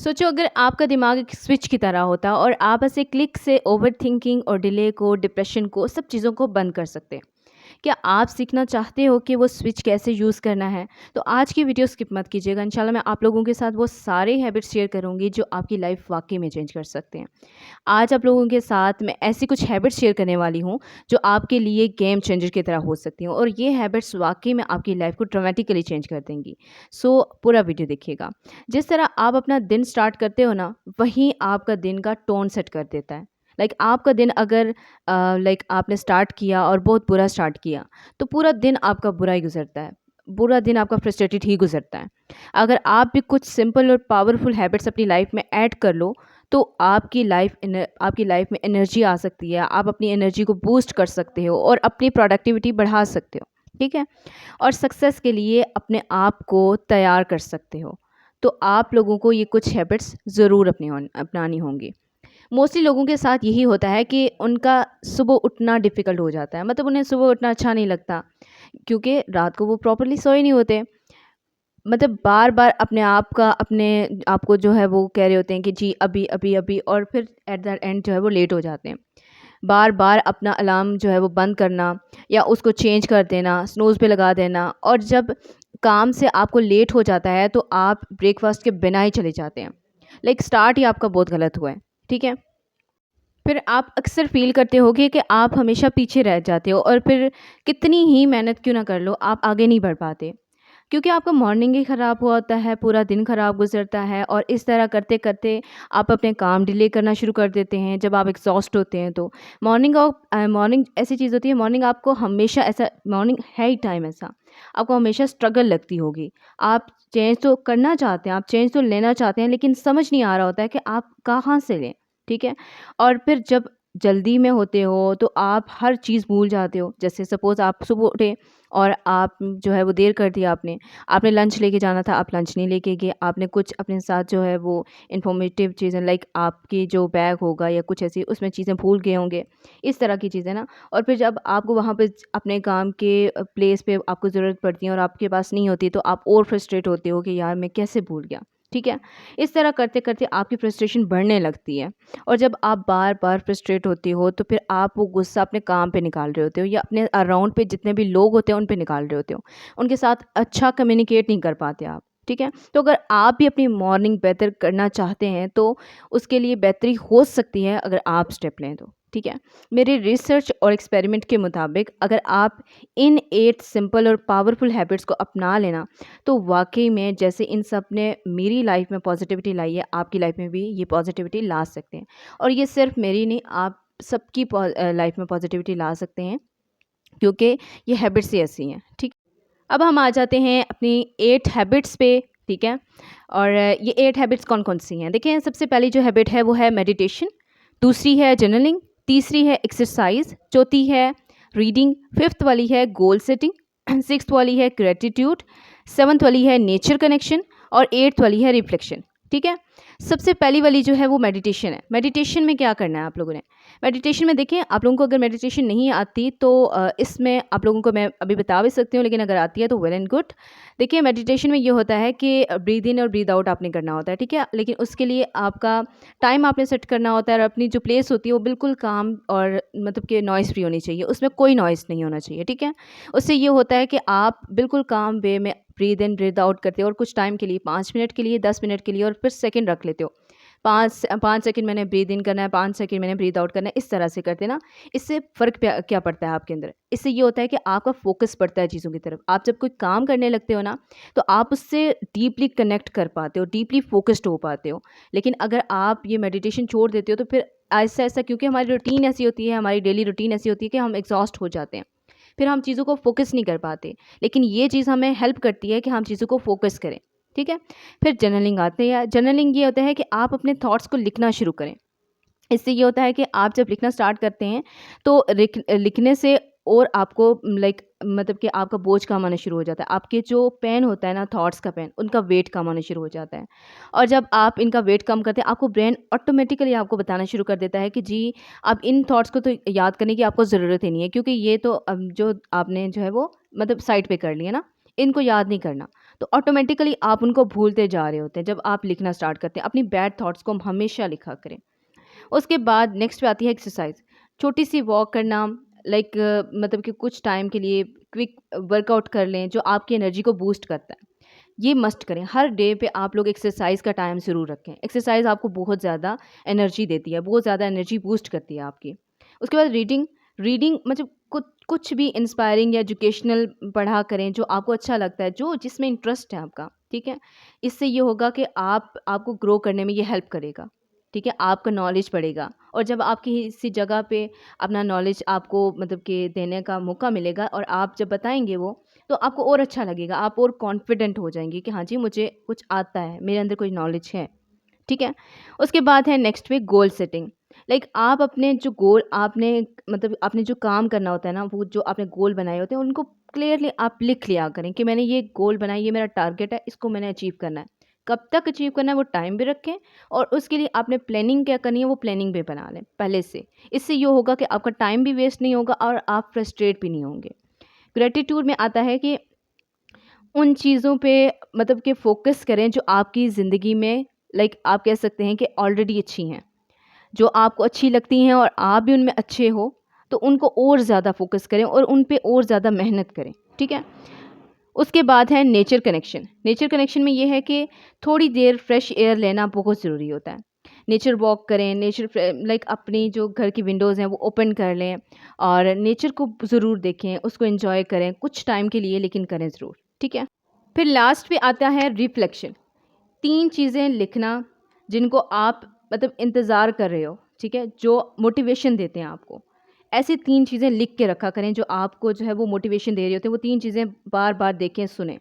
सोचो अगर आपका दिमाग एक स्विच की तरह होता और आप ऐसे क्लिक से ओवरथिंकिंग और डिले को, डिप्रेशन को, सब चीज़ों को बंद कर सकते। क्या आप सीखना चाहते हो कि वो स्विच कैसे यूज़ करना है? तो आज की वीडियो स्किप मत कीजिएगा। इंशाल्लाह मैं आप लोगों के साथ वो सारे हैबिट्स शेयर करूँगी जो आपकी लाइफ वाक़ई में चेंज कर सकते हैं। आज आप लोगों के साथ मैं ऐसी कुछ हैबिट्स शेयर करने वाली हूँ जो आपके लिए गेम चेंजर की तरह हो सकती हैं और ये हैबिट्स वाक़ई में आपकी लाइफ को ड्रामेटिकली चेंज कर देंगी। सो पूरा वीडियो देखिएगा। जिस तरह आप अपना दिन स्टार्ट करते हो ना, वहीं आपका दिन का टोन सेट कर देता है। आपका दिन अगर आपने स्टार्ट किया और बहुत बुरा स्टार्ट किया, तो पूरा दिन आपका बुरा ही गुज़रता है। पूरा दिन आपका फ्रस्ट्रेटेड ही गुज़रता है। अगर आप भी कुछ सिंपल और पावरफुल हैबिट्स अपनी लाइफ में ऐड कर लो, तो आपकी लाइफ में एनर्जी आ सकती है। आप अपनी एनर्जी को बूस्ट कर सकते हो और अपनी प्रोडक्टिविटी बढ़ा सकते हो, ठीक है? और सक्सेस के लिए अपने आप को तैयार कर सकते हो। तो आप लोगों को ये कुछ हैबिट्स ज़रूर अपनानी होंगी। मोस्टली लोगों के साथ यही होता है कि उनका सुबह उठना डिफ़िकल्ट हो जाता है। मतलब उन्हें सुबह उठना अच्छा नहीं लगता, क्योंकि रात को वो प्रॉपर्ली सोए नहीं होते। मतलब बार-बार अपने आप को जो है वो कह रहे होते हैं कि जी अभी, अभी, अभी, और फिर एट द एंड जो है वो लेट हो जाते हैं। बार-बार अपना अलार्म जो है वो बंद करना या उसको चेंज कर देना, स्नूज़ पे लगा देना, और जब काम से आपको लेट हो जाता है तो आप ब्रेकफ़ास्ट के बिना ही चले जाते हैं। स्टार्ट ही आपका बहुत गलत हुआ है, ठीक है? फिर आप अक्सर फ़ील करते होगे कि आप हमेशा पीछे रह जाते हो और फिर कितनी ही मेहनत क्यों ना कर लो, आप आगे नहीं बढ़ पाते। क्योंकि आपका मॉर्निंग ही ख़राब हुआ होता है, पूरा दिन ख़राब गुज़रता है और इस तरह करते-करते आप अपने काम डिले करना शुरू कर देते हैं जब आप एग्ज़ॉस्ट होते हैं तो। मॉर्निंग ऐसी चीज़ होती है, मॉर्निंग आपको हमेशा ऐसा, मॉर्निंग है ही टाइम ऐसा, आपको हमेशा स्ट्रगल लगती होगी। आप चेंज तो करना चाहते हैं, आप चेंज तो लेना चाहते हैं, लेकिन समझ नहीं आ रहा होता है कि आप कहाँ से लें, ठीक है? और फिर जब जल्दी में होते हो तो आप हर चीज़ भूल जाते हो। जैसे सपोज़ आप सुबह उठे और आप जो है वो देर कर दिया आपने। आपने लंच लेके जाना था, आप लंच नहीं लेके गए। आपने कुछ अपने साथ जो है वो इन्फॉर्मेटिव चीज़ें, आपकी जो बैग होगा या कुछ ऐसी उसमें चीज़ें भूल गए होंगे। इस तरह की चीज़ें ना, और फिर जब आपको वहाँ पे अपने काम के प्लेस पे आपको ज़रूरत पड़ती है और आपके पास नहीं होती, तो आप और फ्रस्ट्रेट होते हो कि यार मैं कैसे भूल गया, ठीक है? इस तरह करते-करते आपकी फ्रस्ट्रेशन बढ़ने लगती है। और जब आप बार-बार फ्रस्ट्रेट होते हो तो फिर आप वो गुस्सा अपने काम पे निकाल रहे होते हो या अपने अराउंड पे जितने भी लोग होते हैं उन पे निकाल रहे होते हो। उनके साथ अच्छा कम्युनिकेट नहीं कर पाते आप, ठीक है? तो अगर आप भी अपनी मॉर्निंग बेहतर करना चाहते हैं तो उसके लिए बेहतरी हो सकती है अगर आप स्टेप लें तो, ठीक है? मेरे रिसर्च और एक्सपेरिमेंट के मुताबिक अगर आप इन 8 सिंपल और पावरफुल हैबिट्स को अपना लेना, तो वाक़ई में जैसे इन सब ने मेरी लाइफ में पॉजिटिविटी लाई है, आपकी लाइफ में भी ये पॉजिटिविटी ला सकते हैं। और ये सिर्फ मेरी नहीं, आप सबकी लाइफ में पॉजिटिविटी ला सकते हैं, क्योंकि ये हैबिट्स ही ऐसी हैं, ठीक। अब हम आ जाते हैं अपनी 8 हैबिट्स पे, ठीक है। और ये 8 हैबिट्स कौन कौन सी हैं? देखिए, सबसे पहली जो हैबिट है वो है मेडिटेशन, दूसरी है जर्नलिंग, तीसरी है एक्सरसाइज, चौथी है रीडिंग, फिफ्थ वाली है गोल सेटिंग, सिक्स्थ वाली है ग्रेटिट्यूड, सेवन्थ वाली है नेचर कनेक्शन, और एट्थ वाली है रिफ्लेक्शन, ठीक है। सबसे पहली वाली जो है वो मेडिटेशन है। मेडिटेशन में क्या करना है आप लोगों ने? मेडिटेशन में देखिए, आप लोगों को अगर मेडिटेशन नहीं आती तो इसमें आप लोगों को मैं अभी बता भी सकती हूँ, लेकिन अगर आती है तो वेल एंड गुड। देखिए, मेडिटेशन में ये होता है कि ब्रीद इन और ब्रीद आउट आपने करना होता है, ठीक है। लेकिन उसके लिए आपका टाइम आपने सेट करना होता है और अपनी जो प्लेस होती है वो बिल्कुल काम और मतलब कि नॉइज़ फ्री होनी चाहिए, उसमें कोई नॉइज़ नहीं होना चाहिए, ठीक है। उससे ये होता है कि आप बिल्कुल काम वे में ब्रीद इन ब्रीद आउट करते हो और कुछ टाइम के लिए, 5 मिनट के लिए, 10 मिनट के लिए, और फिर सेकंड रख लेते हो। 5 सेकंड मैंने ब्रीद इन करना है, 5 सेकंड मैंने ब्रीद आउट करना है, इस तरह से करते ना। इससे फ़र्क क्या पड़ता है आपके अंदर? इससे ये होता है कि आपका फ़ोकस बढ़ता है चीज़ों की तरफ। आप जब कोई काम करने लगते हो ना, तो आप उससे डीपली कनेक्ट कर पाते हो, डीपली फ़ोकस्ड हो पाते हो। लेकिन अगर आप ये मेडिटेशन छोड़ देते हो तो फिर ऐसा-ऐसा, क्योंकि हमारी रूटीन ऐसी होती है, हमारी डेली रूटीन ऐसी होती है कि हम एग्ज़ॉस्ट हो जाते हैं। फिर हम चीज़ों को फ़ोकस नहीं कर पाते। लेकिन ये चीज़ हमें हेल्प करती है कि हम चीज़ों को फ़ोकस करें, ठीक है? फिर जर्नलिंग आते हैं। जर्नलिंग ये होता है कि आप अपने थॉट्स को लिखना शुरू करें। इससे ये होता है कि आप जब लिखना स्टार्ट करते हैं तो लिखने से और आपको मतलब कि आपका बोझ कम आना शुरू हो जाता है। आपके जो पेन होता है ना, थॉट्स का पेन, उनका वेट कम आना शुरू हो जाता है। और जब आप इनका वेट कम करते हैं, आपको ब्रेन ऑटोमेटिकली आपको बताना शुरू कर देता है कि जी, अब इन थॉट्स को तो याद करने की आपको ज़रूरत ही नहीं है, क्योंकि ये तो जो आपने जो है वो मतलब साइड पे कर लिया ना, इनको याद नहीं करना। तो ऑटोमेटिकली आप उनको भूलते जा रहे होते हैं जब आप लिखना स्टार्ट करते हैं। अपनी बैड थॉट्स को हमेशा लिखा करें। उसके बाद नेक्स्ट पे आती है एक्सरसाइज। छोटी सी वॉक करना, लाइक मतलब कि कुछ टाइम के लिए क्विक वर्कआउट कर लें जो आपकी एनर्जी को बूस्ट करता है। ये मस्ट करें। हर डे पे आप लोग एक्सरसाइज का टाइम ज़रूर रखें। एक्सरसाइज आपको बहुत ज़्यादा एनर्जी देती है, बहुत ज़्यादा एनर्जी बूस्ट करती है आपकी। उसके बाद रीडिंग। रीडिंग मतलब कुछ कुछ भी इंस्पायरिंग या एजुकेशनल पढ़ा करें जो आपको अच्छा लगता है, जो जिसमें इंटरेस्ट है आपका, ठीक है। इससे ये होगा कि आपको ग्रो करने में ये हेल्प करेगा, ठीक है। आपका नॉलेज बढ़ेगा और जब आप किसी जगह पे अपना नॉलेज आपको मतलब कि देने का मौका मिलेगा और आप जब बताएंगे वो, तो आपको और अच्छा लगेगा, आप और कॉन्फिडेंट हो जाएंगे कि हाँ जी, मुझे कुछ आता है, मेरे अंदर कोई नॉलेज है, ठीक है। उसके बाद है नेक्स्ट पे गोल सेटिंग। लाइक आप अपने जो गोल आपने मतलब आपने जो काम करना होता है ना, वो जो आपने गोल बनाए होते हैं उनको क्लियरली आप लिख लिया करें कि मैंने ये गोल बनाया, ये मेरा टारगेट है, इसको मैंने अचीव करना है। कब तक अचीव करना है वो टाइम भी रखें और उसके लिए आपने प्लानिंग क्या करनी है वो प्लानिंग भी बना लें पहले से। इससे ये होगा कि आपका टाइम भी वेस्ट नहीं होगा और आप फ्रस्ट्रेट भी नहीं होंगे। ग्रेटिट्यूड में आता है कि उन चीज़ों पे मतलब कि फ़ोकस करें जो आपकी ज़िंदगी में, लाइक आप कह सकते हैं कि ऑलरेडी अच्छी हैं, जो आपको अच्छी लगती हैं और आप भी उनमें अच्छे हो, तो उनको और ज़्यादा फ़ोकस करें और उन पे और ज़्यादा मेहनत करें, ठीक है। उसके बाद है नेचर कनेक्शन। नेचर कनेक्शन में ये है कि थोड़ी देर फ्रेश एयर लेना बहुत ज़रूरी होता है। नेचर वॉक करें, लाइक अपनी जो घर की विंडोज़ हैं वो ओपन कर लें और नेचर को ज़रूर देखें, उसको एंजॉय करें कुछ टाइम के लिए, लेकिन करें ज़रूर, ठीक है। फिर लास्ट पे आता है रिफ्लेक्शन। 3 चीज़ें लिखना जिनको आप मतलब इंतज़ार कर रहे हो, ठीक है, जो मोटिवेशन देते हैं आपको। ऐसी 3 चीज़ें लिख के रखा करें जो आपको जो है वो मोटिवेशन दे रही होती हैं। वो 3 चीज़ें बार-बार देखें, सुनें।